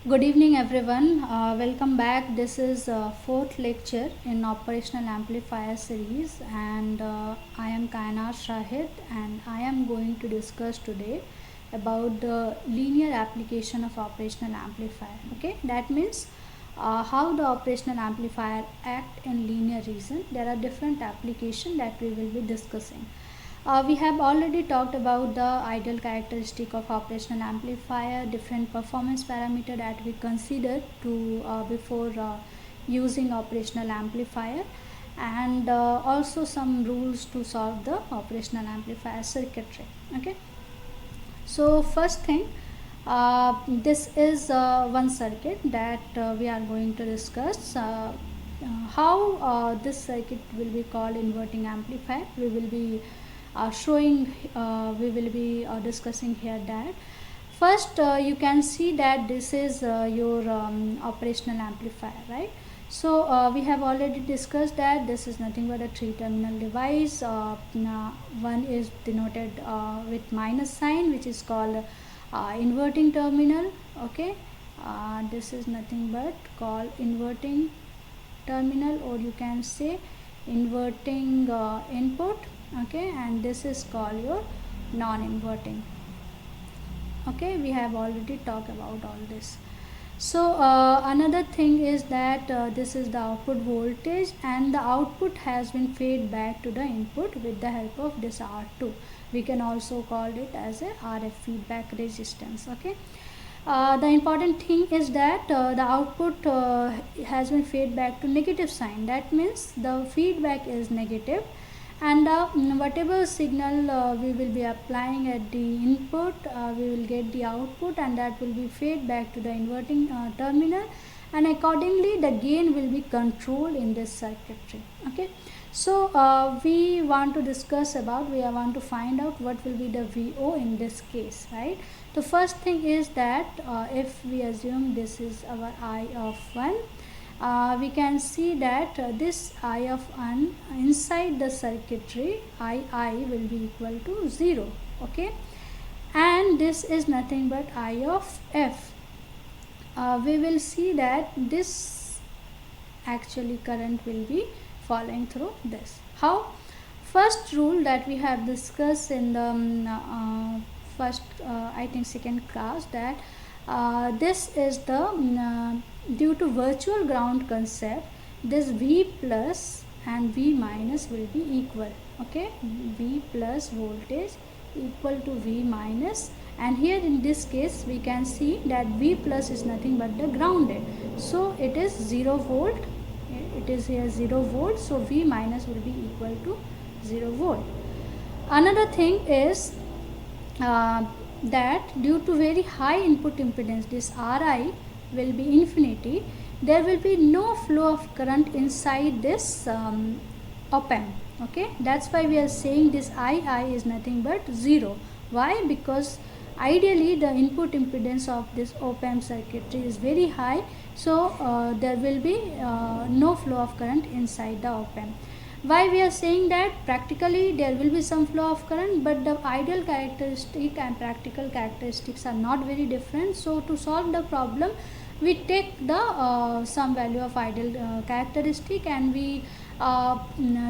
Good evening, everyone. Welcome back. This is fourth lecture in operational amplifier series, and I am Kainar Shahid, and I am going to discuss today about the linear application of operational amplifier. Okay, that means how the operational amplifier act in linear region. There are different applications that we will be discussing. We have already talked about the ideal characteristic of operational amplifier, different performance parameter that we consider to before using operational amplifier, and also some rules to solve the operational amplifier circuitry. Okay, so first thing, this is one circuit that we are going to discuss. How this circuit will be called inverting amplifier. We will be discussing here that first you can see that this is your operational amplifier, right? So we have already discussed that this is nothing but a three terminal device. One is denoted with minus sign, which is called inverting terminal. Okay, this is nothing but called inverting terminal, or you can say inverting input. Okay, and this is called your non-inverting. Okay, we have already talked about all this. So another thing is that this is the output voltage, and the output has been fed back to the input with the help of this R2. We can also call it as a RF feedback resistance. Okay, the important thing is that the output has been fed back to negative sign. That means the feedback is negative, and whatever signal we will be applying at the input, we will get the output, and that will be fed back to the inverting terminal, and accordingly the gain will be controlled in this circuitry. Okay, so we want to find out what will be the VO in this case, right? The first thing is that if we assume this is our I of 1, we can see that this I of 1 inside the circuitry, I will be equal to 0. Okay, and this is nothing but I of F. We will see that this actually current will be following through this. How? First rule that we have discussed in the first I think second class, that this is the due to virtual ground concept, this V plus and V minus will be equal. Okay, V plus voltage equal to V minus, and here in this case we can see that V plus is nothing but the grounded, so it is 0 volt. It is here 0 volt, so V minus will be equal to 0 volt. Another thing is that due to very high input impedance, this Ri will be infinity, there will be no flow of current inside this op-amp. Okay, that's why we are saying this II is nothing but 0. Why? Because ideally the input impedance of this op-amp circuitry is very high, so there will be no flow of current inside the op-amp. Why we are saying that? Practically there will be some flow of current, but the ideal characteristic and practical characteristics are not very different. So to solve the problem, we take the some value of ideal characteristic, and we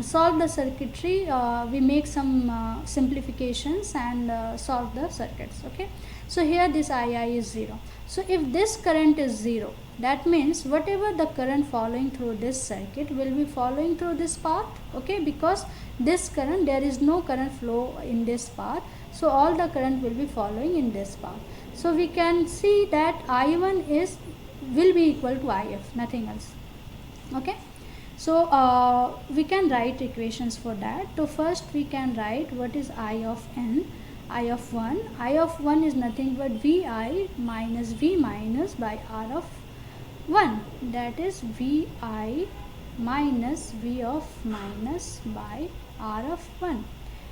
solve the circuitry. We make some simplifications and solve the circuits. Okay, so here this II is 0. So if this current is 0, that means whatever the current following through this circuit will be following through this path. Okay, because this current, there is no current flow in this path, so all the current will be following in this path. So we can see that I1 will be equal to IF, nothing else. Okay, so we can write equations for that. So first we can write what is I of n. I of 1. I of 1 is nothing but Vi minus V minus by R of 1. That is Vi minus V of minus by R of 1.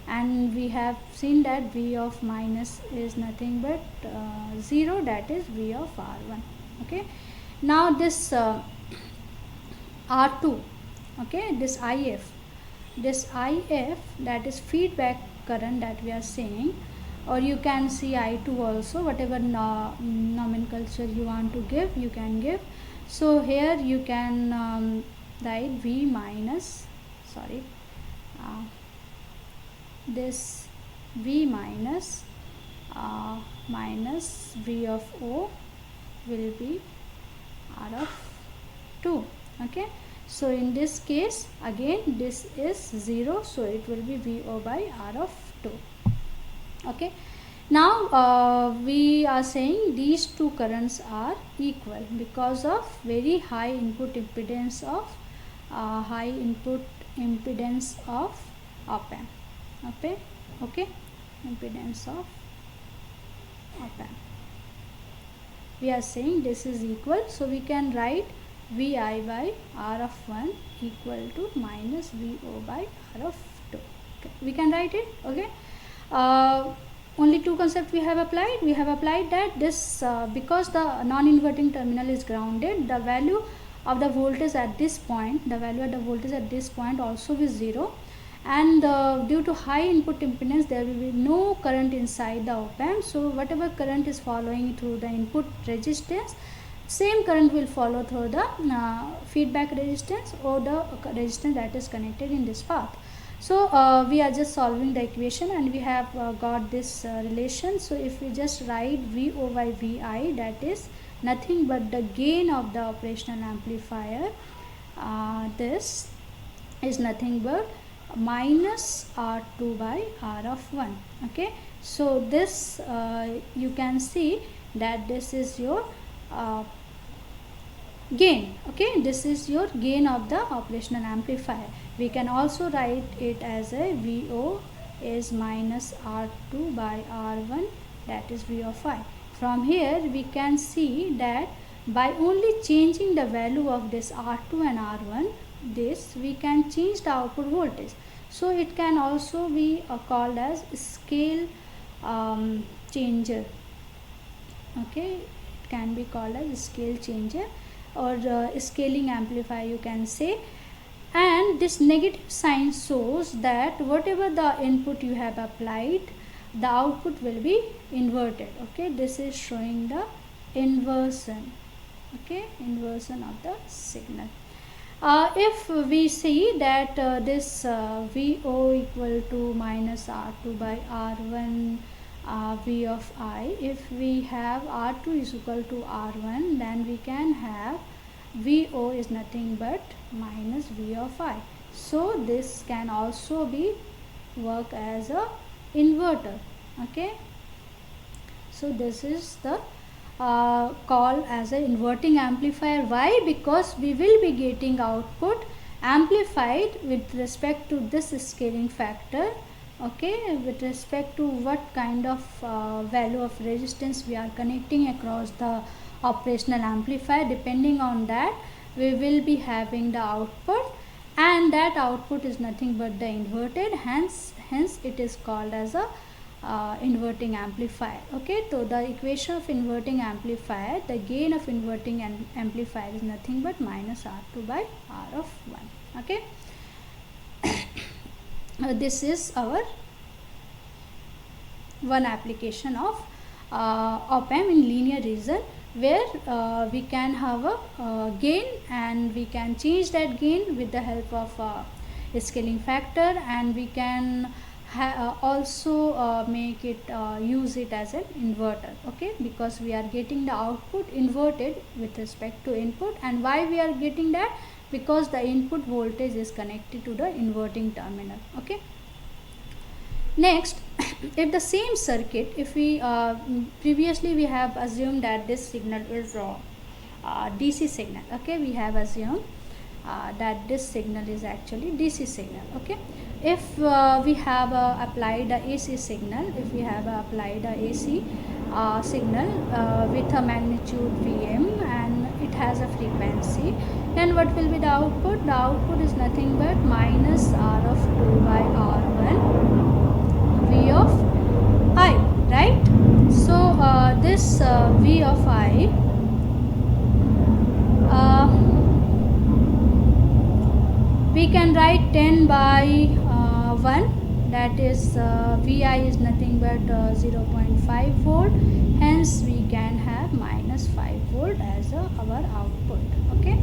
And we have seen that V of minus is nothing but 0. That is V of R1. Okay. Now this R2. Okay. This IF. That is feedback current that we are saying. or you can see I2 also, whatever nomenclature you want to give, you can give. So here you can write V minus, sorry, this V minus minus V of O will be R of 2. Okay, so in this case again this is 0, so it will be VO by R of 2. Okay, now we are saying these two currents are equal because of very high input impedance of op-amp. Okay, impedance of op-amp. We are saying this is equal, so we can write VI by R of 1 equal to minus VO by R of 2. Okay, we can write it. Okay, only two concepts we have applied. We have applied that this because the non-inverting terminal is grounded, the value of the voltage at this point, also is 0, and due to high input impedance there will be no current inside the op-amp. So whatever current is following through the input resistance, same current will follow through the feedback resistance or the resistance that is connected in this path. So we are just solving the equation and we have got this relation. So if we just write VO by VI, that is nothing but the gain of the operational amplifier, this is nothing but minus R2 by R of 1. Okay, so this you can see that this is your gain. Okay, this is your gain of the operational amplifier. We can also write it as a VO is minus R2 by R1, that is V of I. From here we can see that by only changing the value of this R2 and R1, this we can change the output voltage. So it can also be called as scale changer. Okay, it can be called as scale changer or scaling amplifier, you can say. And this negative sign shows that whatever the input you have applied, the output will be inverted. Okay, this is showing the inversion. Okay, inversion of the signal. If we see that this VO equal to minus R2 by R1 V of I, if we have R2 is equal to R1, then we can have VO is nothing but minus V of I. So this can also be work as a inverter. Okay, so this is the called as an inverting amplifier. Why? Because we will be getting output amplified with respect to this scaling factor. Okay, with respect to what kind of value of resistance we are connecting across the operational amplifier, depending on that we will be having the output, and that output is nothing but the inverted, hence it is called as a inverting amplifier. Okay, so the equation of inverting amplifier, the gain of inverting amplifier is nothing but minus R2 by R of 1. Okay, this is our one application of op-amp in linear region, where we can have a gain and we can change that gain with the help of a scaling factor, and we can also make it use it as an inverter. Okay, because we are getting the output inverted with respect to input. And why we are getting that? Because the input voltage is connected to the inverting terminal. Okay, next, if the same circuit, if we previously we have assumed that this signal is DC signal. Okay, we have assumed that this signal is actually DC signal. Okay, if we have applied a AC signal, if we have applied a AC signal with a magnitude Vm and it has a frequency, then what will be the output? The output is nothing but minus R of 2 by R1 V of I, right? So this V of I we can write 10 by 1 that is Vi is nothing but 0.5 volt, hence we can have minus 5 volt as our output. Okay,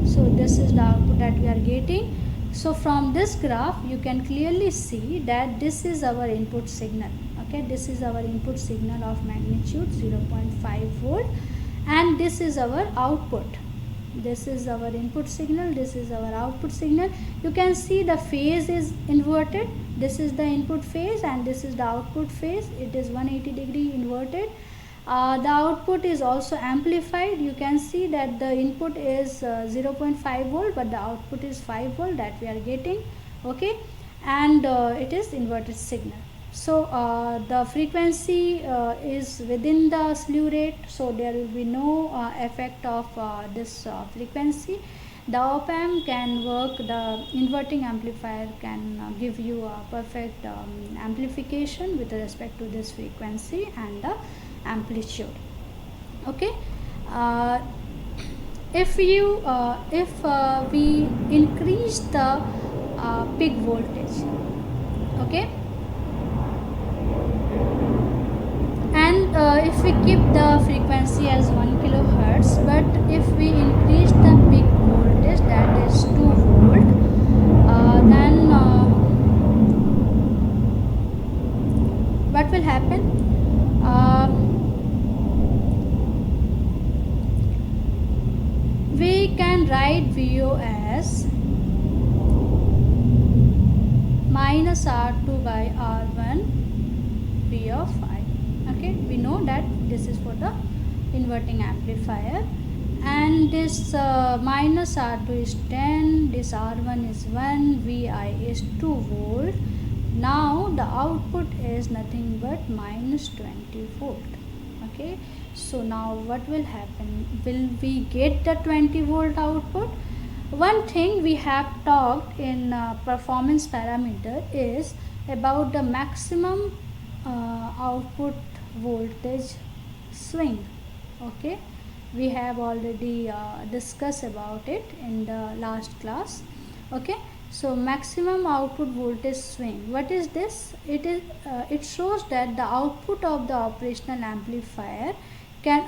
so this is the output that we are getting. So from this graph you can clearly see that this is our input signal. Okay, this is our input signal of magnitude 0.5 volt, and this is our output. This is our input signal, this is our output signal. You can see the phase is inverted. This is the input phase and this is the output phase. It is 180-degree inverted. The output is also amplified. You can see that the input is 0.5 volt, but the output is 5 volt that we are getting. Okay, and it is inverted signal. So the frequency is within the slew rate, so there will be no effect of this frequency. The op-amp can work, the inverting amplifier can give you a perfect amplification with respect to this frequency and the amplitude. Okay, if we increase the peak voltage, okay, and if we keep the frequency as 1 kilohertz, but if we increase the peak voltage, that is 2 volt, then what will happen? We can write VO as minus R2 by R1 V of I. Okay, we know that this is for the inverting amplifier, and this minus R2 is 10, this R1 is 1, Vi is 2 volt. Now the output is nothing but minus 20 volt. Okay, so now what will happen? Will we get the 20 volt output? One thing we have talked in performance parameter is about the maximum output voltage swing. Okay, we have already discussed about it in the last class. Okay, so maximum output voltage swing, what is this? It is it shows that the output of the operational amplifier can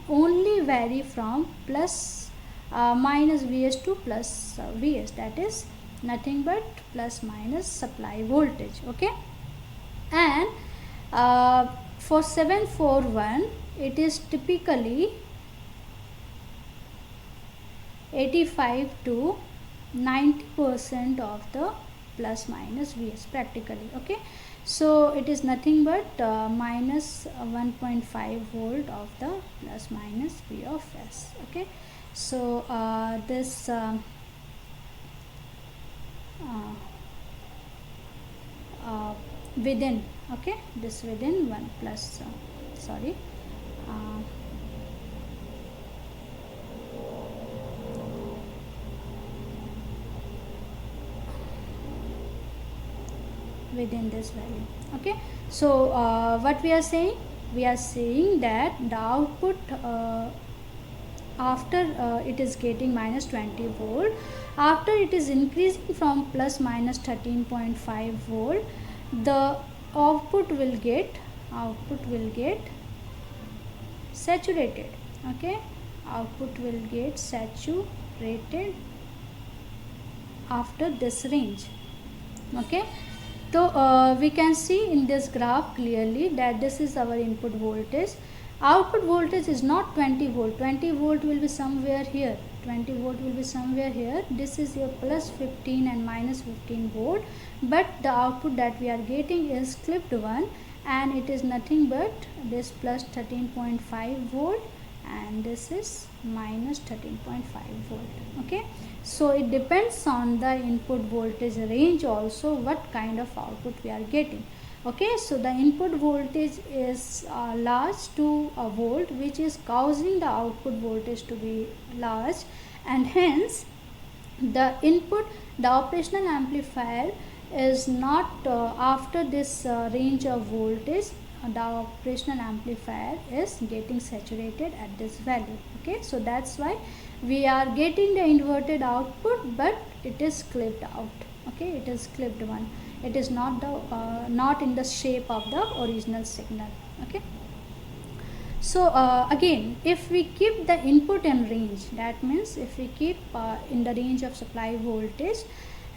only vary from plus minus Vs to plus Vs, that is nothing but plus minus supply voltage. Okay, and for 741 it is typically 85 to 90% of the plus minus Vs practically. Okay, so it is nothing but minus 1.5 volt of the plus minus V of S. Okay, so this within, okay, this within 1 plus sorry within this value. Okay, so what we are saying? We are saying that the output after it is getting minus 20 volt, after it is increasing from plus minus 13.5 volt, the output will get saturated. Okay, output will get saturated after this range. Okay, so we can see in this graph clearly that this is our input voltage. Output voltage is not 20 volt. 20 volt will be somewhere here. 20 volt will be somewhere here. This is your plus 15 and minus 15 volt. But the output that we are getting is clipped one, and it is nothing but this plus 13.5 volt and this is minus 13.5 volt. Okay, so it depends on the input voltage range also what kind of output we are getting. Okay, so the input voltage is large to a volt, which is causing the output voltage to be large, and hence the operational amplifier is not after this range of voltage, the operational amplifier is getting saturated at this value. Okay, so that's why we are getting the inverted output, but it is clipped out. Okay, it is clipped one. it is not the not in the shape of the original signal. Okay, so again, if we keep the input in range, that means if we keep in the range of supply voltage,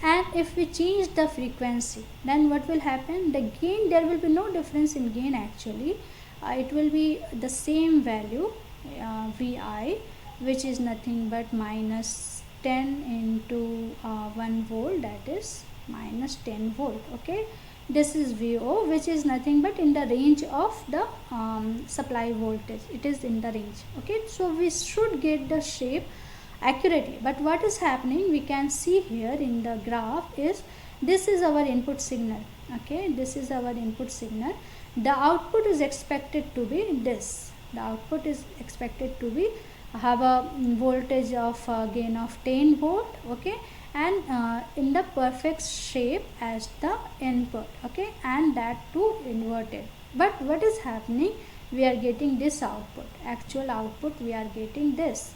and if we change the frequency, then what will happen? The gain, there will be no difference in gain actually. It will be the same value, Vi, which is nothing but minus 10 into 1 volt, that is minus 10 volt. Okay, this is VO, which is nothing but in the range of the supply voltage. It is in the range. Okay, so we should get the shape accurately. But what is happening, we can see here in the graph, is this is our input signal. Okay, this is our input signal. The output is expected to be this. The output is expected to be have a voltage of gain of 10 volt. Okay, and in the perfect shape as the input. Okay, and that too inverted. But what is happening, we are getting this output, actual output we are getting this.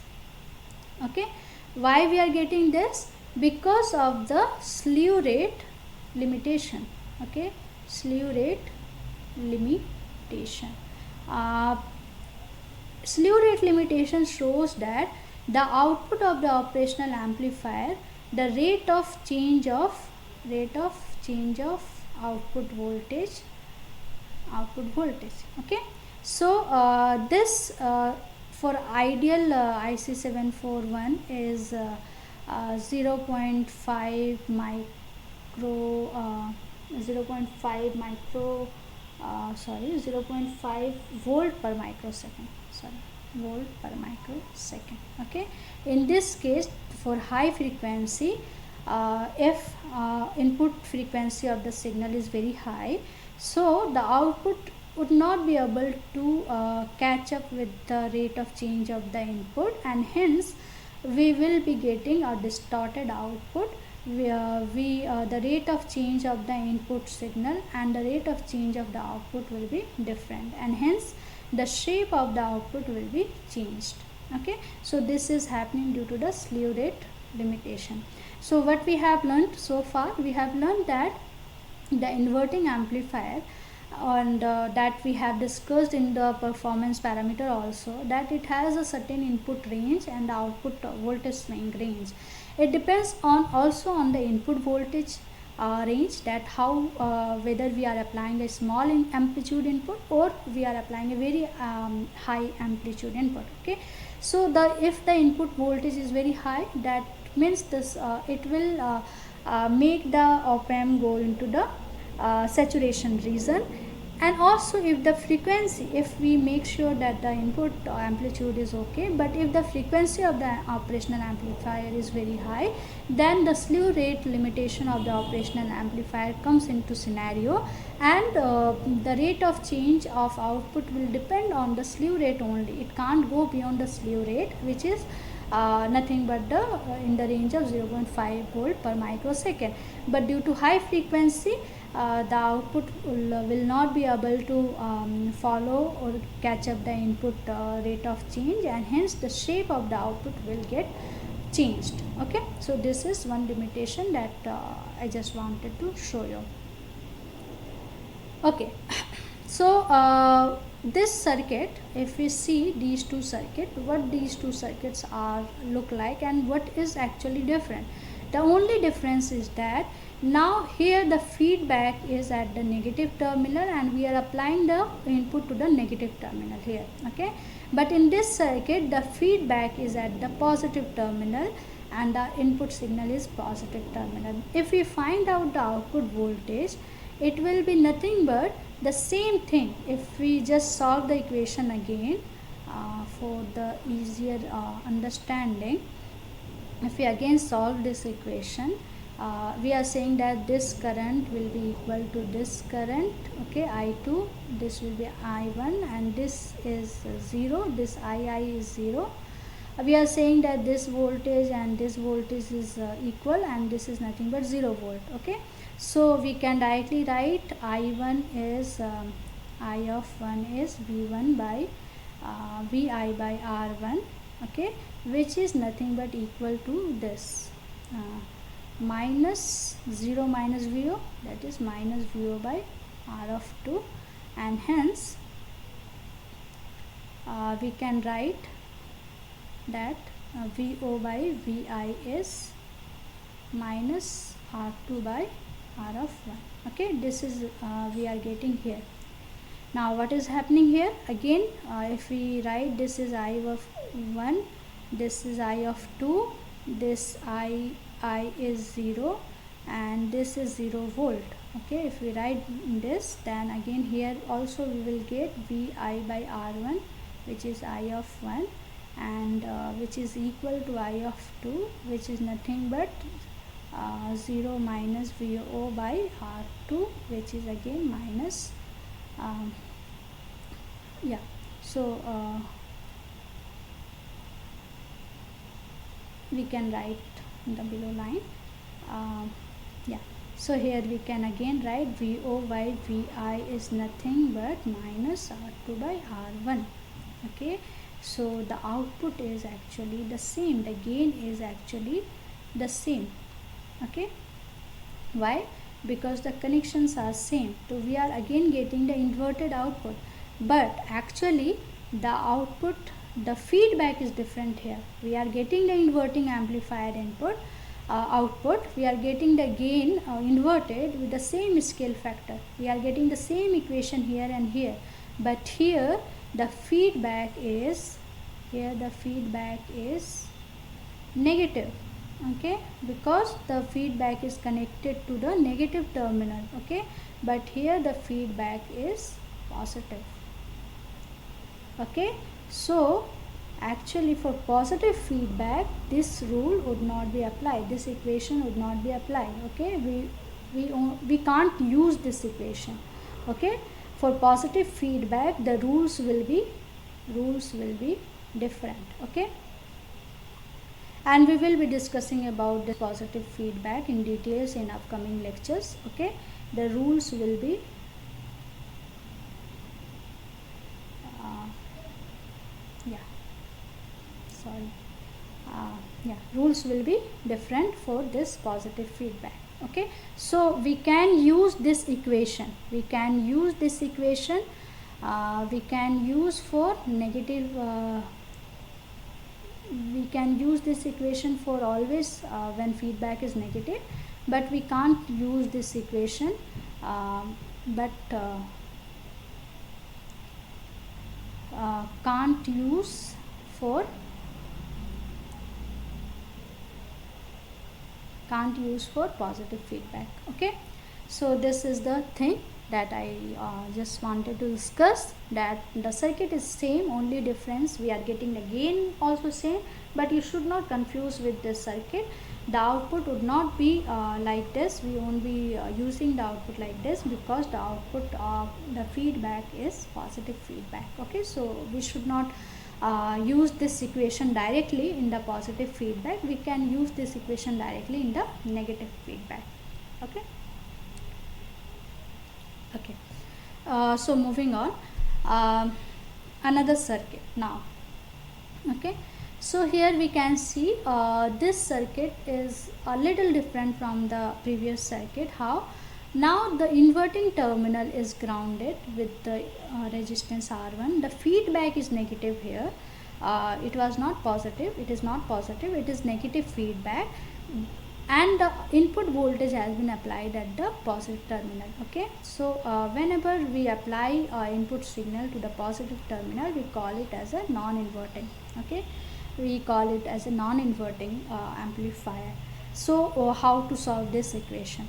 Okay, why we are getting this? Because of the slew rate limitation. Okay, slew rate limitation. Slew rate limitation shows that the output of the operational amplifier, the rate of change of output voltage. Okay, so this for ideal IC741 is 0.5 micro 0.5 volt per microsecond. Volt per microsecond. Okay, in this case, for high frequency, if input frequency of the signal is very high, so the output would not be able to catch up with the rate of change of the input, and hence we will be getting a distorted output, where the rate of change of the input signal and the rate of change of the output will be different, and hence the shape of the output will be changed. Okay, so this is happening due to the slew rate limitation. So what we have learned so far, we have learned that the inverting amplifier, and that we have discussed in the performance parameter also, that it has a certain input range and the output voltage swing range. It depends on also on the input voltage range, that how whether we are applying a small amplitude input or we are applying a very high amplitude input. Okay, so if the input voltage is very high, that means this it will make the op-amp go into the saturation region. And also, if the frequency, if we make sure that the input amplitude is okay, but if the frequency of the operational amplifier is very high, then the slew rate limitation of the operational amplifier comes into scenario, and the rate of change of output will depend on the slew rate only. It can't go beyond the slew rate, which is nothing but the in the range of 0.5 volt per microsecond. But due to high frequency, the output will not be able to follow or catch up the input rate of change, and hence the shape of the output will get changed. Okay, so this is one limitation that I just wanted to show you. Okay, so this circuit, if we see these two circuits, what these two circuits are look like and what is actually different. The only difference is that now here the feedback is at the negative terminal and we are applying the input to the negative terminal here. Okay, but in this circuit the feedback is at the positive terminal and the input signal is positive terminal. If we find out the output voltage, it will be nothing but the same thing. If we just solve the equation again for the easier understanding, if we again solve this equation, we are saying that this current will be equal to this current, okay, I2, this will be I1, and this is 0, this II is 0. We are saying that this voltage and this voltage is equal, and this is nothing but 0 volt. Okay, so we can directly write I1 is I of 1 is V1 by Vi by R1, okay, which is nothing but equal to this minus 0 minus VO, that is minus VO by R of 2, and hence we can write that VO by VI is minus R2 by R of 1. Okay, this is we are getting here. Now what is happening here? Again, if we write, this is I of 1, this is I of 2, this I is 0, and this is 0 volt. Okay, if we write this, then again here also we will get VI by R1, which is I of 1, and which is equal to I of 2, which is nothing but 0 minus VO by R2, which is again minus we can write in the below line. So here we can again write VO by VI is nothing but minus R2 by R1. Okay, so the output is actually the same, the gain is actually the same. Okay, why? Because the connections are same, so we are again getting the inverted output, but actually the output, the feedback is different here. We are getting the inverting amplifier input output, we are getting the gain inverted with the same scale factor, we are getting the same equation here and here, but here the feedback is negative. Okay, because the feedback is connected to the negative terminal. Okay, but here the feedback is positive. Okay, so actually for positive feedback this rule would not be applied, this equation would not be applied. Okay, we can't use this equation. Okay, for positive feedback the rules will be different. Okay, and we will be discussing about the positive feedback in details in upcoming lectures. Okay, the rules will be rules will be different for this positive feedback. Okay, so we can use this equation, we can use for negative we can use this equation for always when feedback is negative, but we can't use this equation can't use for positive feedback. Okay, so this is the thing that I just wanted to discuss, that the circuit is same, only difference we are getting the gain also same, but you should not confuse with this circuit. The output would not be like this, we won't be using the output like this, because the output of the feedback is positive feedback. Okay, so we should not use this equation directly in the positive feedback, we can use this equation directly in the negative feedback. Okay, so moving on, another circuit now. Okay, so here we can see this circuit is a little different from the previous circuit. How? Now the inverting terminal is grounded with the resistance R1, the feedback is negative here, it was not positive, it is not positive, it is negative feedback, and the input voltage has been applied at the positive terminal. Okay, so whenever we apply input signal to the positive terminal, we call it as a non-inverting. Okay, we call it as a non-inverting amplifier. So how to solve this equation?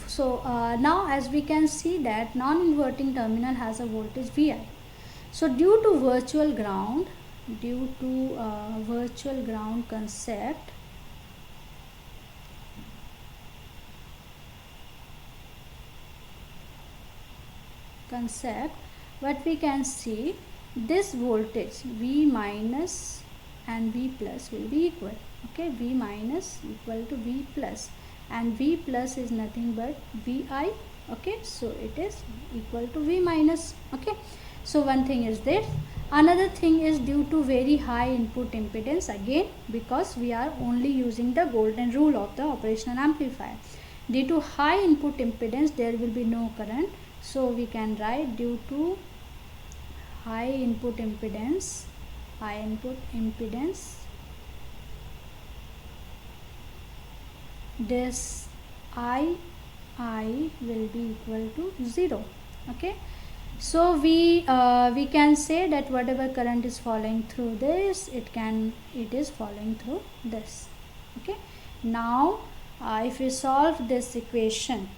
So now as we can see that non-inverting terminal has a voltage Vi. So due to virtual ground concept, what we can see, this voltage V minus and V plus will be equal. Okay, V minus equal to V plus, and V plus is nothing but Vi. Okay, so it is equal to V minus. Okay, So one thing is this. Another thing is due to very high input impedance, again because we are only using the golden rule of the operational amplifier. Due to high input impedance there will be no current, so we can write due to high input impedance, this I will be equal to 0. Okay, so we can say that whatever current is following through this, it is following through this. Okay, now if we solve this equation,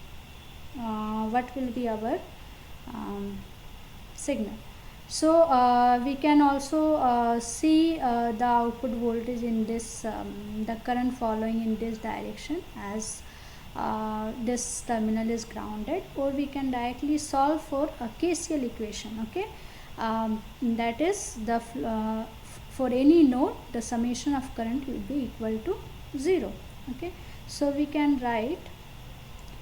what will be our signal? So we can also see the output voltage in this, the current following in this direction, as this terminal is grounded, or we can directly solve for a KCL equation. Okay, that is the for any node the summation of current will be equal to 0. Okay, so we can write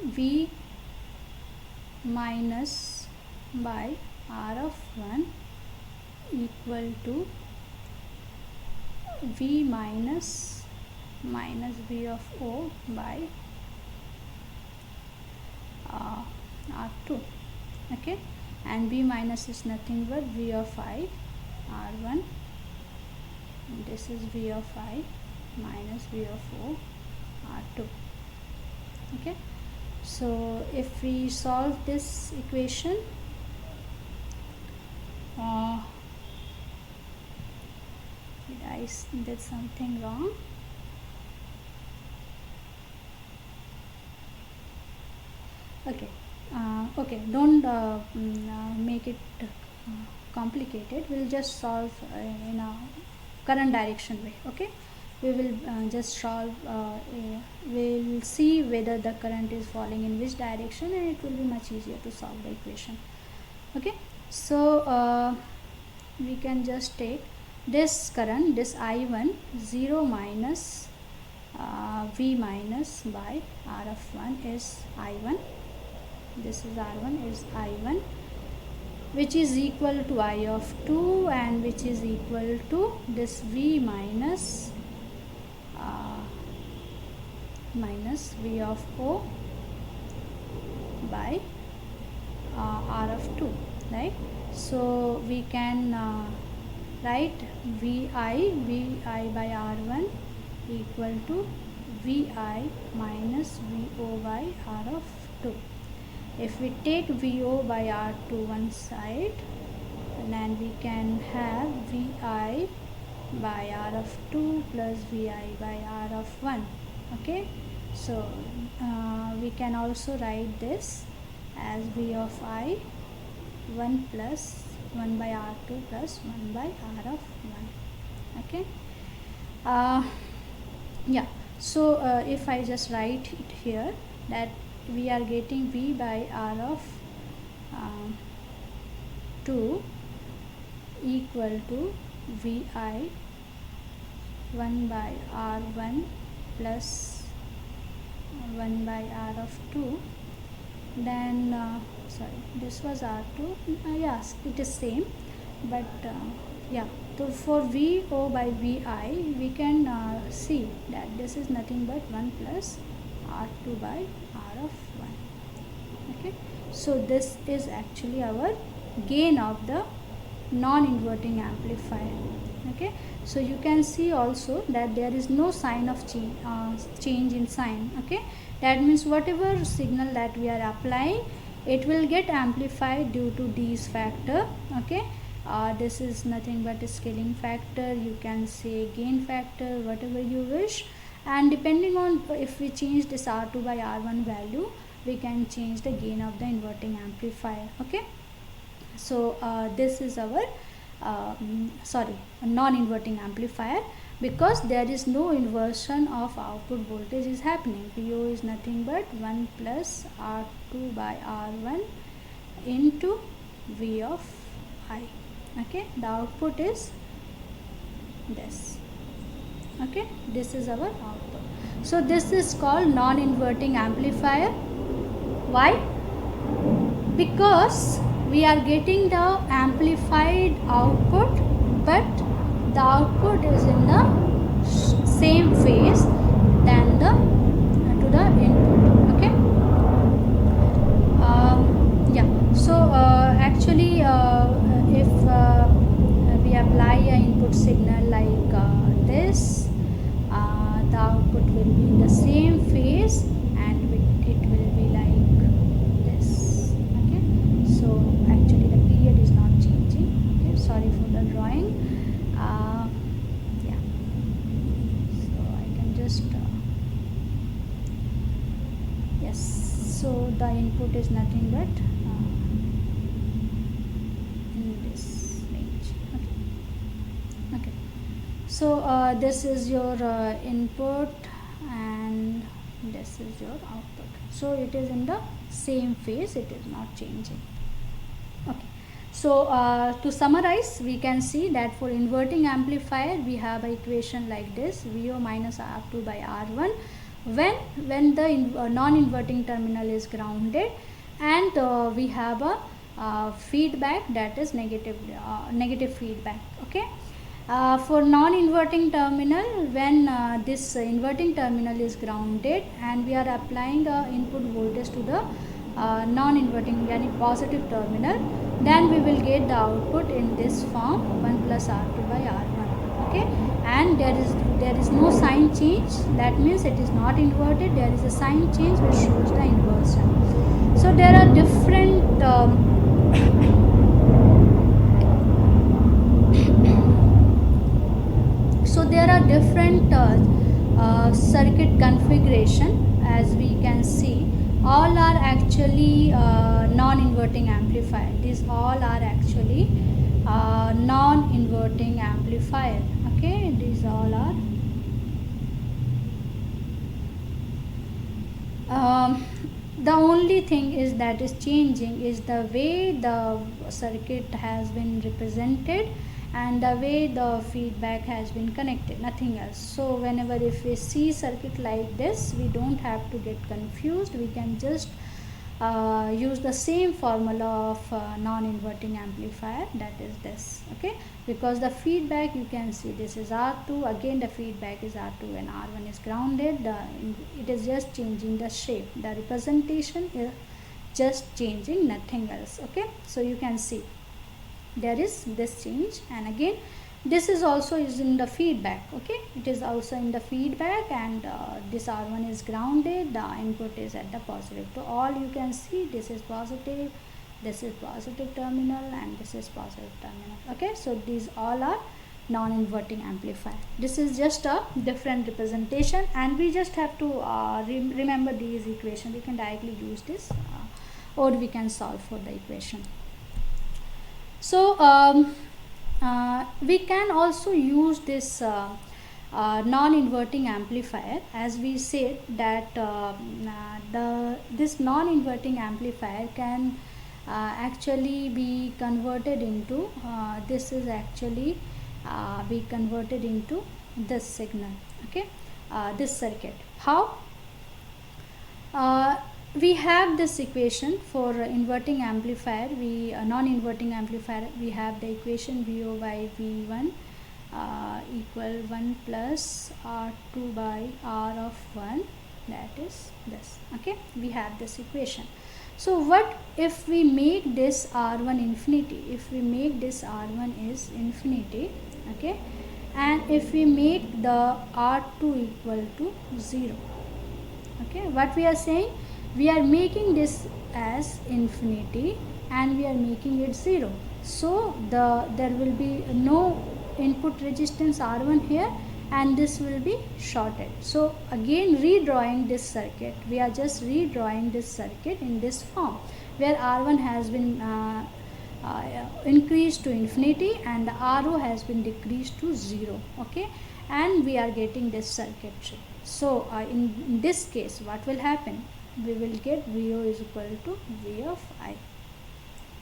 V minus by R of 1 equal to V minus V of O by R2. Okay, and V minus is nothing but V of I R1, and this is V of I minus V of O R2. Okay, so if we solve this equation, I did something wrong. Okay, don't make it complicated. We'll just solve in a current direction way. Okay, we will just solve, we'll see whether the current is falling in which direction, and it will be much easier to solve the equation. Okay, so we can just take this current, this I1, 0 minus V minus by R of 1 is I1, this is R1 is I1, which is equal to I of 2, and which is equal to this V minus minus V of O by R of 2, right? So we can write Vi by R1 equal to Vi minus Vo by R of 2. If we take Vo by R2 one side, then we can have Vi by R of 2 plus Vi by R of 1. Okay, so we can also write this as V of I 1 plus 1 by R2 plus 1 by R of 1. Okay, yeah, so if I just write it here, that we are getting V by R of 2 equal to Vi 1 by R1 plus 1 by R of 2, then sorry, this was R2, yes, it is same, but yeah, so for Vo by Vi we can see that this is nothing but 1 plus R2 by R of 1. Okay, so this is actually our gain of the non-inverting amplifier. Okay, so you can see also that there is no sign of change in sign. Okay, that means whatever signal that we are applying, it will get amplified due to these factor. Okay, this is nothing but a scaling factor, you can say gain factor, whatever you wish, and depending on if we change this R2 by R1 value, we can change the gain of the inverting amplifier. Okay, so this is our non-inverting amplifier, because there is no inversion of output voltage is happening. Vo is nothing but 1 plus R2 by R1 into V of I. Okay, the output is this. Okay, this is our output. So this is called non-inverting amplifier. Why? Because we are getting the amplified output, but the output is in the same phase than the to the input. Okay. Yeah. So actually, if we apply an input signal like this, the output will be in the same phase, and it will be like this. Okay. So actually the period is not changing. Okay. Sorry for the drawing. Yeah. So I can just yes. So the input is nothing but in this range. Okay. Okay. So this is your input and this is your output. So it is in the same phase, it is not changing. Okay. So to summarize, we can see that for inverting amplifier we have an equation like this: VO minus R2 by R1 when the non-inverting terminal is grounded, and we have a feedback that is negative feedback. Okay. For non-inverting terminal, when this inverting terminal is grounded and we are applying the input voltage to the non-inverting yani positive terminal, then we will get the output in this form 1 plus R2 by R1. Okay. And there is no sign change, that means it is not inverted. There is a sign change which shows the inversion. So there are different circuit configuration. As we can see, all are actually non-inverting amplifier. These all are actually non-inverting amplifier. Okay, these all are the only thing is that is changing is the way the circuit has been represented and the way the feedback has been connected, nothing else. So whenever if we see circuit like this, we don't have to get confused. We can just use the same formula of non-inverting amplifier, that is this. Okay, because the feedback, you can see this is R2, again the feedback is R2 and R1 is grounded. It is just changing the shape, the representation is just changing, nothing else. Okay, so you can see there is this change, and again this is also is in the feedback. Okay, it is also in the feedback, and this R1 is grounded, the input is at the positive. So all you can see, this is positive terminal, and this is positive terminal. Okay, so these all are non-inverting amplifier. This is just a different representation, and we just have to remember these equations. We can directly use this or we can solve for the equation. So we can also use this non-inverting amplifier, as we said that this non-inverting amplifier can actually be converted into this is actually be converted into this signal. Okay, this circuit. How? We have this equation for inverting amplifier. Non-inverting amplifier, we have the equation VO by V1 equal 1 plus R2 by R of 1, that is this. Okay, we have this equation. So what if we make this R1 infinity? If we make this R1 is infinity, okay, and if we make the R2 equal to 0, okay, what we are saying, we are making this as infinity and we are making it 0. So there will be no input resistance R1 here, and this will be shorted. So again redrawing this circuit, we are just redrawing this circuit in this form where R1 has been increased to infinity and the RO has been decreased to 0. Okay, and we are getting this circuitry. So in this case, what will happen? We will get VO is equal to V of I.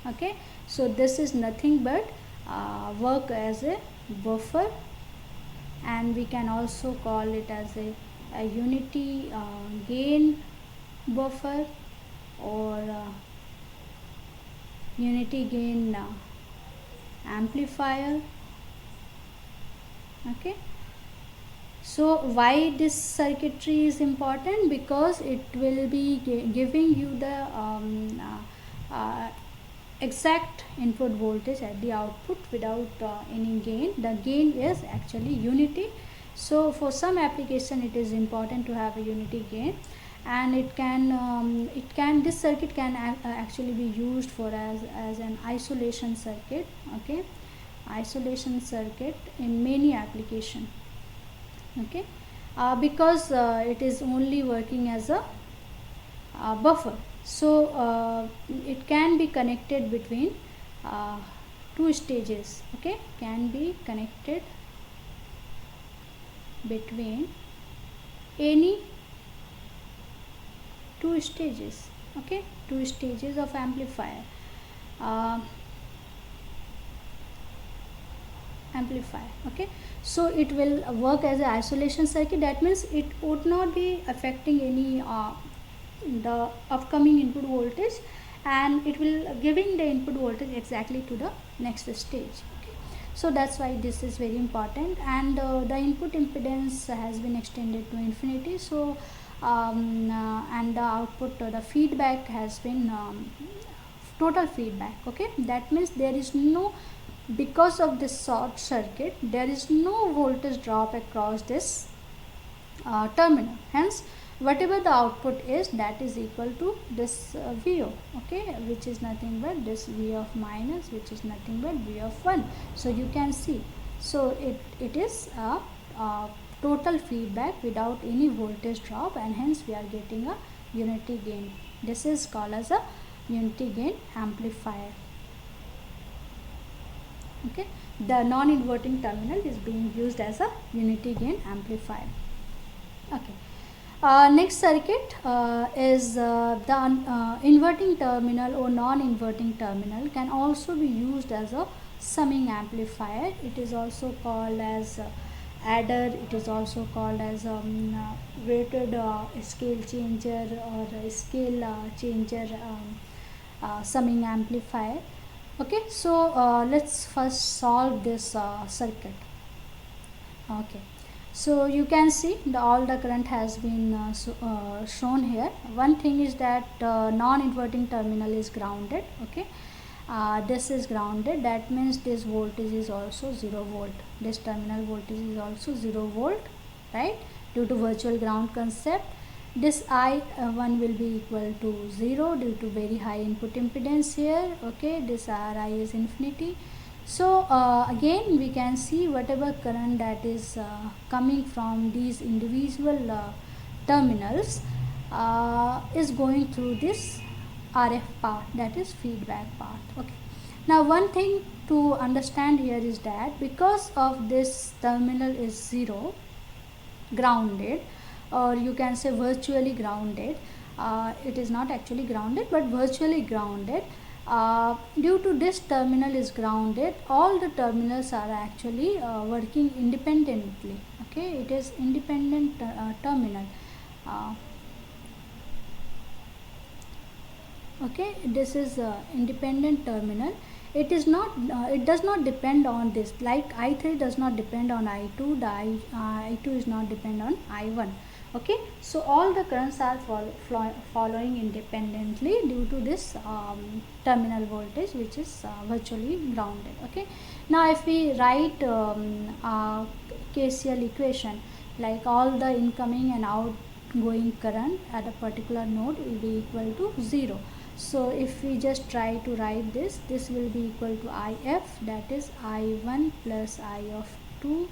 Okay, so this is nothing but work as a buffer, and we can also call it as a unity gain buffer, or unity gain amplifier. Okay, so why this circuitry is important? Because it will be giving you the exact input voltage at the output without any gain. The gain is actually unity. So for some application it is important to have a unity gain, and this circuit can actually be used for as an isolation circuit. Okay, isolation circuit in many application. Okay, because it is only working as a buffer. So it can be connected between two stages. Okay, can be connected between any two stages. Okay, two stages of amplifier. uh, Okay, so it will work as an isolation circuit. That means it would not be affecting any the upcoming input voltage, and it will giving the input voltage exactly to the next stage. Okay, so that's why this is very important. And the input impedance has been extended to infinity. So and the output, the feedback has been total feedback. Okay, that means there is no, because of this short circuit, there is no voltage drop across this terminal. Hence whatever the output is, that is equal to this VO. Okay, which is nothing but this V of minus, which is nothing but V of 1. So you can see, so it is a total feedback without any voltage drop, and hence we are getting a unity gain. This is called as a unity gain amplifier. Okay, the non-inverting terminal is being used as a unity gain amplifier. Okay, next circuit is the inverting terminal or non-inverting terminal can also be used as a summing amplifier. It is also called as adder. It is also called as weighted scale changer or scale changer summing amplifier. Okay, so let's first solve this circuit. Okay, so you can see all the current has been shown here. One thing is that non-inverting terminal is grounded. Okay, this is grounded. That means this voltage is also 0 volt. This terminal voltage is also 0 volt, right? Due to virtual ground concept, this I1 will be equal to 0 due to very high input impedance here. Okay, this Ri is infinity. So again we can see whatever current that is coming from these individual terminals is going through this RF part, that is feedback part. Okay, now one thing to understand here is that because of this terminal is 0, grounded, or you can say virtually grounded, it is not actually grounded but virtually grounded. Due to this terminal is grounded, all the terminals are actually working independently. Okay, it is independent terminal. Okay, this is independent terminal. It is not it does not depend on this, like I3 does not depend on I2, the I2 is not depend on I1. Okay, so all the currents are following independently due to this terminal voltage, which is virtually grounded. Okay, now if we write KCL equation, like all the incoming and outgoing current at a particular node will be equal to 0. So if we just try to write this, this will be equal to IF, that is I1 plus I of 2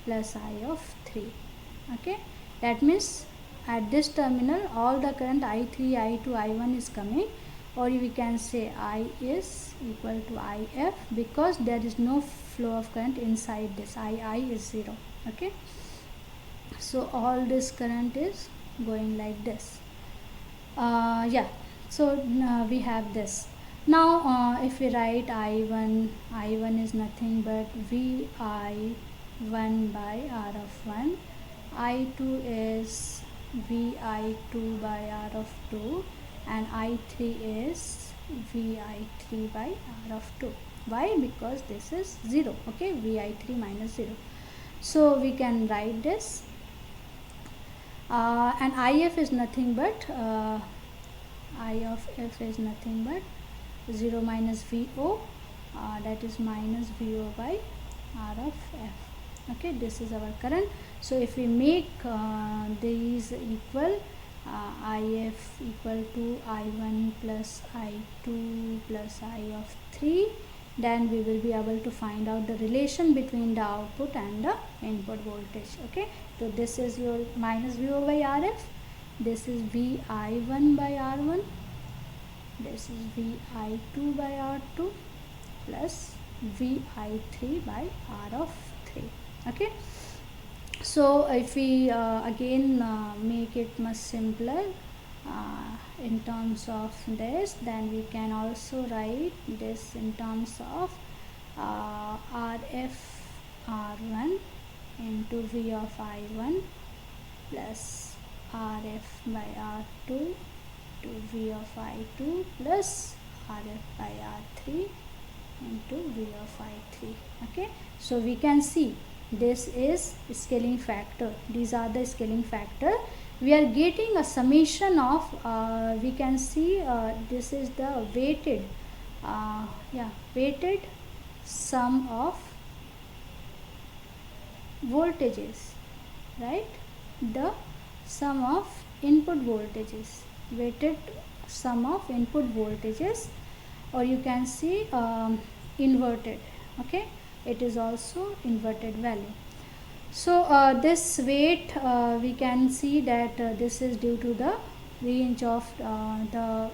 plus I of 3. Okay, that means at this terminal all the current I3, I2, I1 is coming, or we can say I is equal to IF, because there is no flow of current inside this. I is 0. Okay, so all this current is going like this. Yeah, so we have this. Now if we write I1 is nothing but Vi1 by R of 1, I2 is Vi2 by R of 2, and I3 is Vi3 by R of 2. Why? Because this is 0. Okay, Vi3 minus 0. So we can write this, and IF is nothing but I of f is nothing but 0 minus VO, that is minus VO by R of f. Okay, this is our current. So if we make these equal, IF equal to I1 plus I2 plus I of 3, then we will be able to find out the relation between the output and the input voltage. Okay, so this is your minus VO by RF, this is Vi1 by R1, this is Vi2 by R2 plus Vi3 by R of 3. Okay, so if we again make it much simpler in terms of this, then we can also write this in terms of RF R1 into V of I1 plus RF by R2 to V of I2 plus RF by R3 into V of I3. Okay, so we can see this is scaling factor, these are the scaling factor. We are getting a summation of we can see this is the weighted weighted sum of voltages, right? The sum of input voltages, weighted sum of input voltages, or you can see inverted. Okay, it is also inverted value. So this weight we can see that this is due to the range of the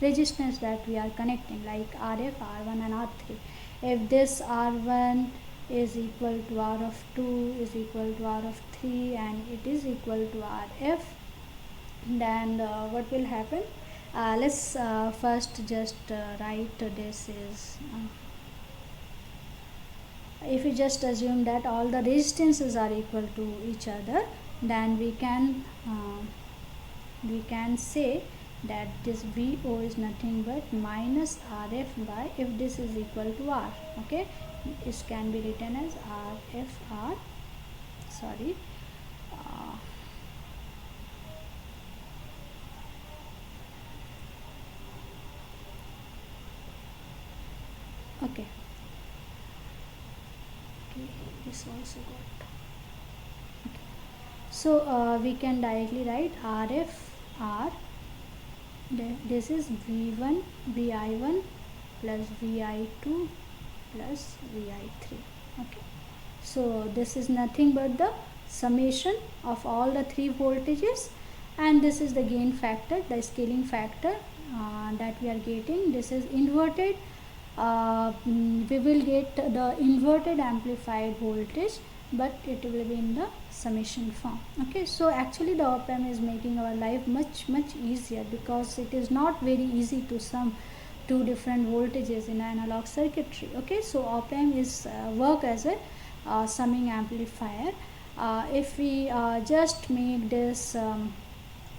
resistance that we are connecting, like RF, R1 and R3. If this R1 is equal to R of 2 is equal to R of 3 and it is equal to RF, then what will happen? Let's first just write this is if we just assume that all the resistances are equal to each other, then we can say that this VO is nothing but minus RF by, if this is equal to R. Okay, this can be written as RFR, sorry, okay, this also got. Okay, so we can directly write RF R, this is V1 Vi1 plus Vi2 plus Vi3. Okay, so this is nothing but the summation of all the three voltages, and this is the gain factor, the scaling factor that we are getting. This is inverted, we will get the inverted amplified voltage, but it will be in the summation form. Okay, so actually the op-amp is making our life much easier, because it is not very easy to sum two different voltages in analog circuitry. Okay, so op-amp is work as a summing amplifier. If we just make this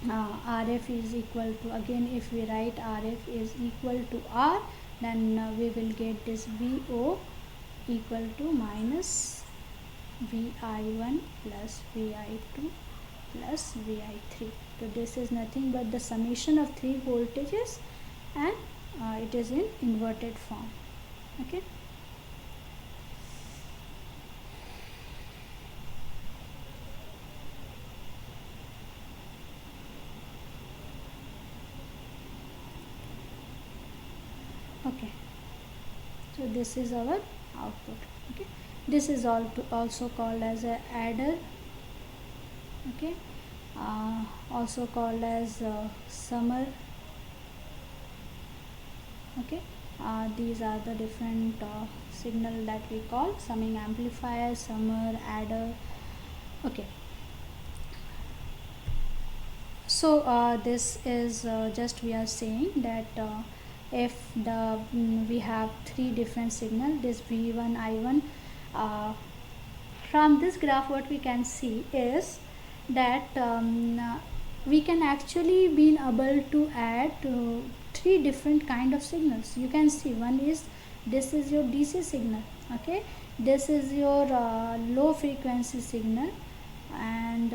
RF is equal to, again if we write RF is equal to R, then we will get this VO equal to minus Vi1 plus Vi2 plus Vi3. So this is nothing but the summation of three voltages, and it is in inverted form. Okay. Okay, so this is our output. Okay, this is also called as a adder. Okay, also called as summer. Okay, these are the different signal that we call summing amplifier, summer, adder. Okay, so this is just we are saying that if the we have three different signal, this V1 I1, from this graph what we can see is that we can actually be able to add three different kind of signals. You can see one is, this is your DC signal, okay, this is your low frequency signal, and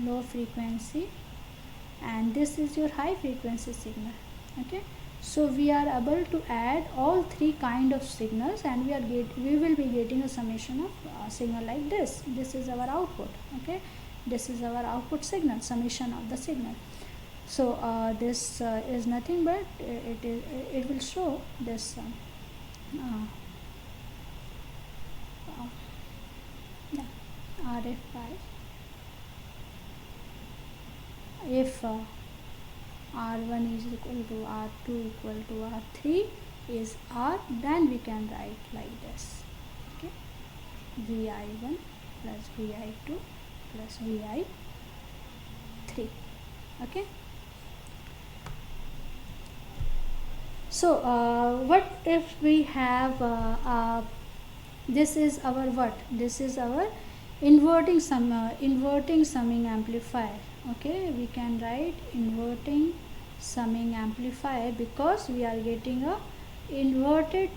low frequency, and this is your high frequency signal, okay. So we are able to add all three kind of signals, and we will be getting a summation of signal like this. This is our output, okay, this is our output signal, summation of the signal. So this is nothing but it will show this yeah, RF by, if R1 is equal to R2 equal to R3 is R, then we can write like this, okay, Vi1 plus Vi2 plus Vi3, okay. So what if we have this is our what, this is our inverting summing amplifier, okay. We can write inverting summing amplifier because we are getting a inverted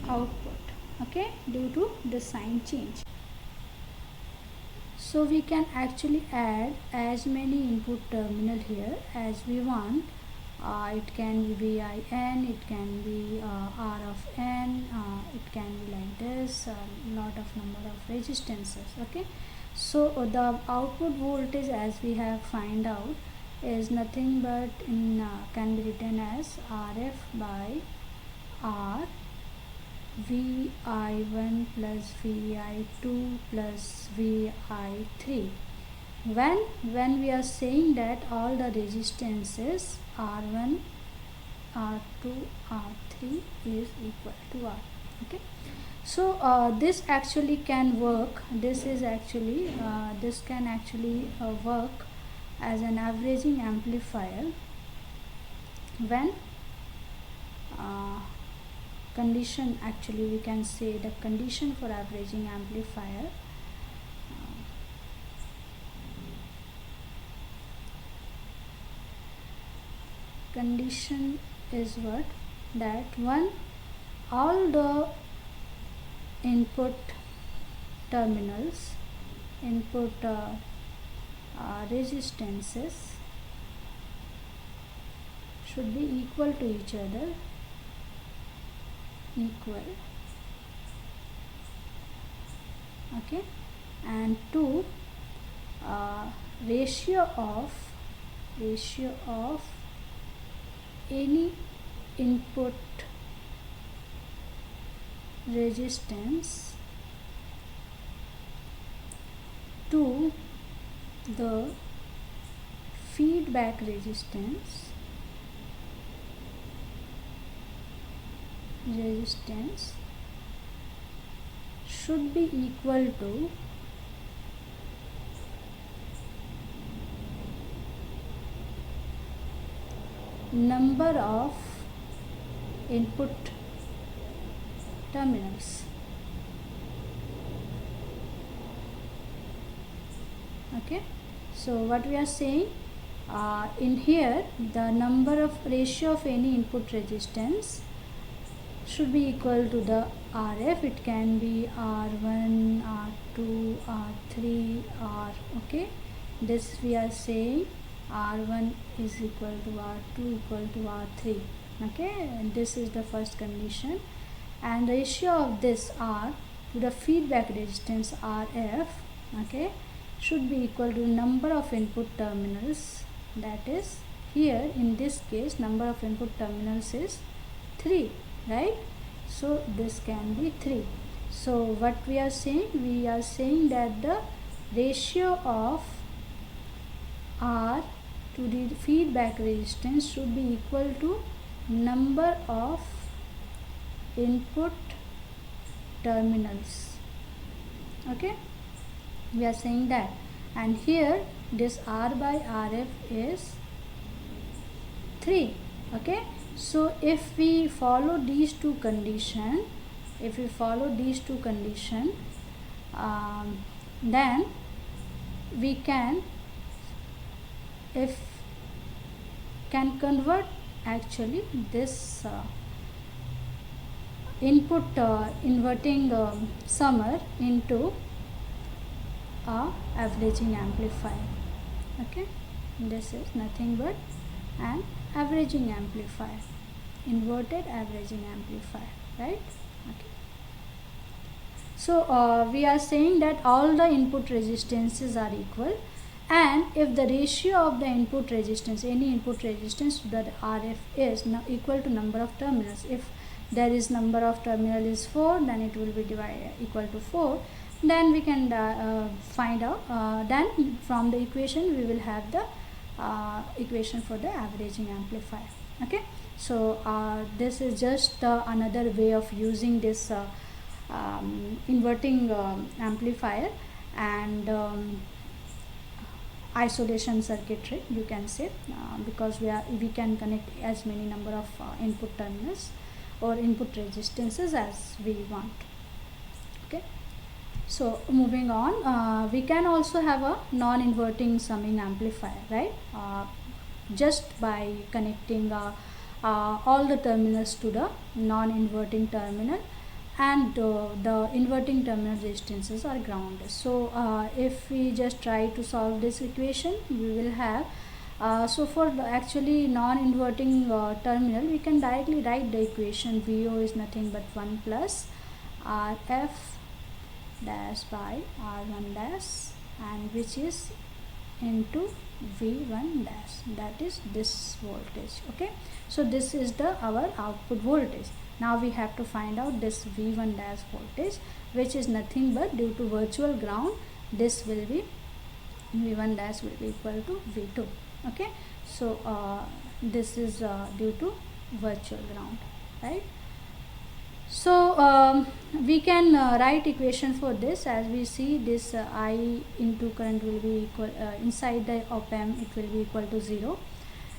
output, okay, due to the sign change. So we can actually add as many input terminal here as we want. It can be VIN, it can be R of N, it can be like this, lot of number of resistances, okay. So the output voltage, as we have find out, is nothing but can be written as RF by R, Vi1 plus Vi2 plus Vi3. When we are saying that all the resistances R1, R2, R3 is equal to R, okay. So this actually can work, this is actually this can actually work as an averaging amplifier when condition, actually we can say the condition for averaging amplifier condition is what, that one, all the input terminals, input resistances should be equal to each other, equal, okay. And two, ratio of any input resistance to the feedback resistance should be equal to number of input terminals, okay. So what we are saying in here, the number of ratio of any input resistance should be equal to the RF. It can be R1, R2, R3, R, okay. This we are saying R1 is equal to R2 equal to R3, okay. And this is the first condition, and ratio of this R to the feedback resistance RF, okay, should be equal to number of input terminals, that is here in this case number of input terminals is 3, right. So this can be 3. So what we are saying, we are saying that the ratio of R to the feedback resistance should be equal to number of input terminals, okay. We are saying that, and here this R by RF is 3, okay. So if we follow these two conditions, then we can, if can convert actually this input inverting summer into a averaging amplifier. Okay, this is nothing but an averaging amplifier, inverted averaging amplifier, right? Okay. So we are saying that all the input resistances are equal, and if the ratio of the input resistance, any input resistance to the RF is equal to number of terminals, if there is number of terminal is 4, then it will be divided equal to 4, then we can find out, then from the equation we will have the equation for the averaging amplifier. Okay, so this is just another way of using this inverting amplifier and isolation circuitry, you can say, because we can connect as many number of input terminals or input resistances as we want. Okay, so moving on, we can also have a non-inverting summing amplifier, right? Just by connecting all the terminals to the non-inverting terminal, and the inverting terminal resistances are grounded. So if we just try to solve this equation, we will have so for the actually non-inverting terminal, we can directly write the equation. VO is nothing but 1 plus RF dash by R1 dash, and which is into V1 dash, that is this voltage. Okay, so this is the our output voltage. Now we have to find out this V1 dash voltage, which is nothing but due to virtual ground, this will be V1 dash will be equal to V2. Okay, so this is due to virtual ground, right? So we can write equation for this. As we see, this I into current will be equal inside the op-amp, it will be equal to 0,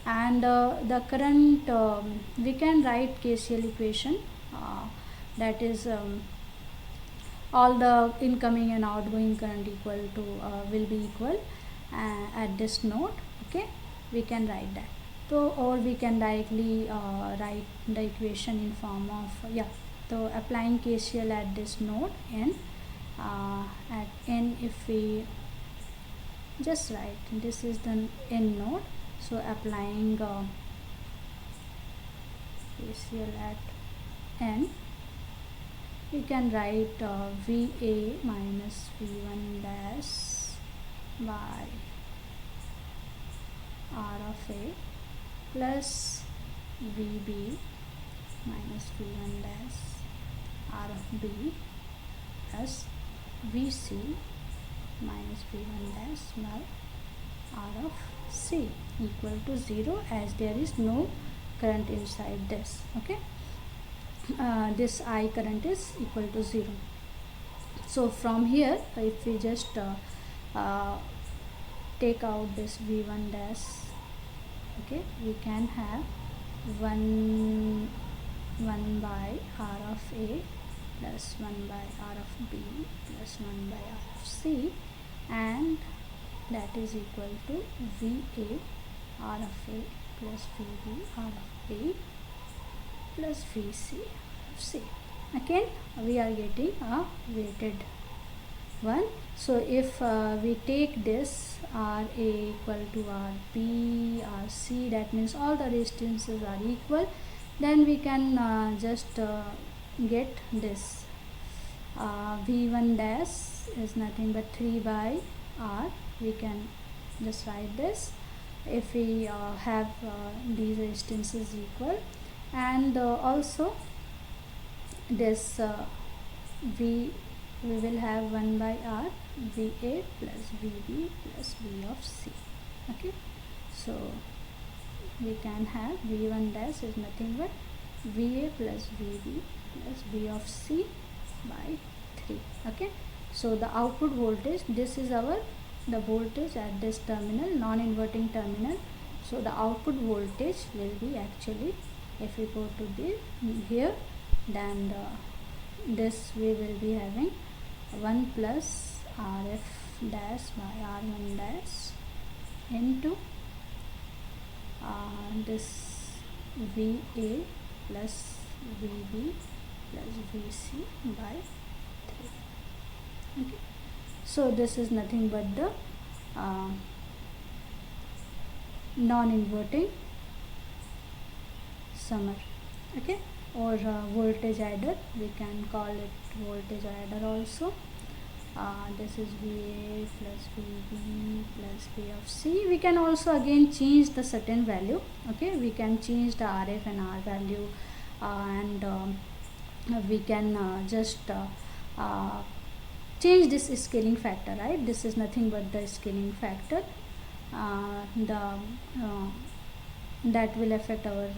and the current we can write KCL equation, that is all the incoming and outgoing current equal to will be equal at this node. Okay, we can write that. So or we can directly write the equation in form of so applying KCL at this node n, at n, if we just write this is the n node, so applying KCL at n, we can write VA minus V1 dash by R of A plus VB minus V1 dash R of B plus VC minus V1 dash by R of C equal to 0, as there is no current inside this. Okay, this I current is equal to 0. So from here, if we just take out this V1 dash, okay, we can have 1 by R of A plus 1 by R of B plus 1 by R of C, and that is equal to VA R of A plus VB R of B plus VC R of C. Again we are getting a weighted one. So if we take this RA equal to RB, RC, that means all the resistances are equal, then we can just get this V1 dash is nothing but 3 by R. We can just write this if we have these resistances equal, and also this we will have 1 by R VA plus VB plus V of C. Okay, so we can have V1 dash is nothing but VA plus VB plus V of C by 3. Okay, so the output voltage, this is our the voltage at this terminal, non-inverting terminal. So the output voltage will be actually, if we go to the here, then this we will be having 1 plus RF dash by R1 dash into this VA plus VB plus VC by 3. Okay, so this is nothing but the non-inverting summer, okay, or voltage adder, we can call it voltage adder also. This is VA plus VB plus V of C. We can also again change the certain value, okay, we can change the RF and R value, and we can just change this scaling factor, right? This is nothing but the scaling factor, that will affect our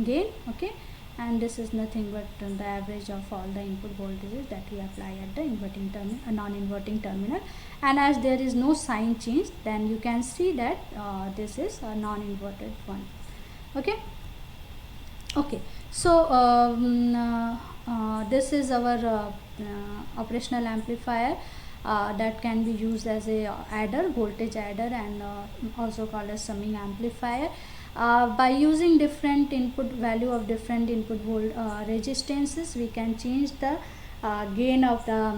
gain, okay, and this is nothing but the average of all the input voltages that we apply at the inverting non-inverting terminal. And as there is no sign change, then you can see that this is a non-inverted one, okay. So this is our operational amplifier that can be used as a adder, voltage adder, and also called as summing amplifier. By using different input value of different input resistances, we can change the gain of the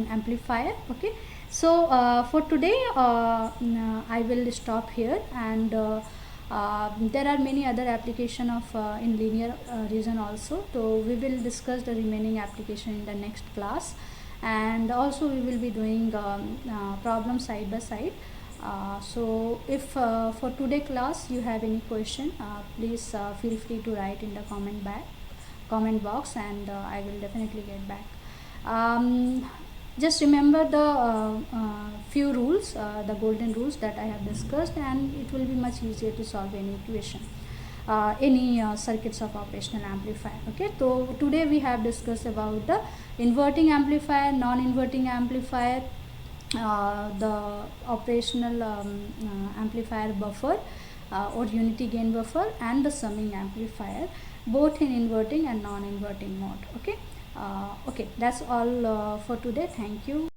amplifier, okay. So for today I will stop here, and there are many other application of in linear region also, so we will discuss the remaining application in the next class, and also we will be doing problems side by side. So if for today class you have any question, please feel free to write in the comment box, and I will definitely get back. Just remember the few rules, the golden rules that I have discussed, and it will be much easier to solve any equation, any circuits of operational amplifier, okay. So today we have discussed about the inverting amplifier, non-inverting amplifier, the operational amplifier buffer or unity gain buffer, and the summing amplifier, both in inverting and non-inverting mode, okay. Okay, that's all for today. Thank you.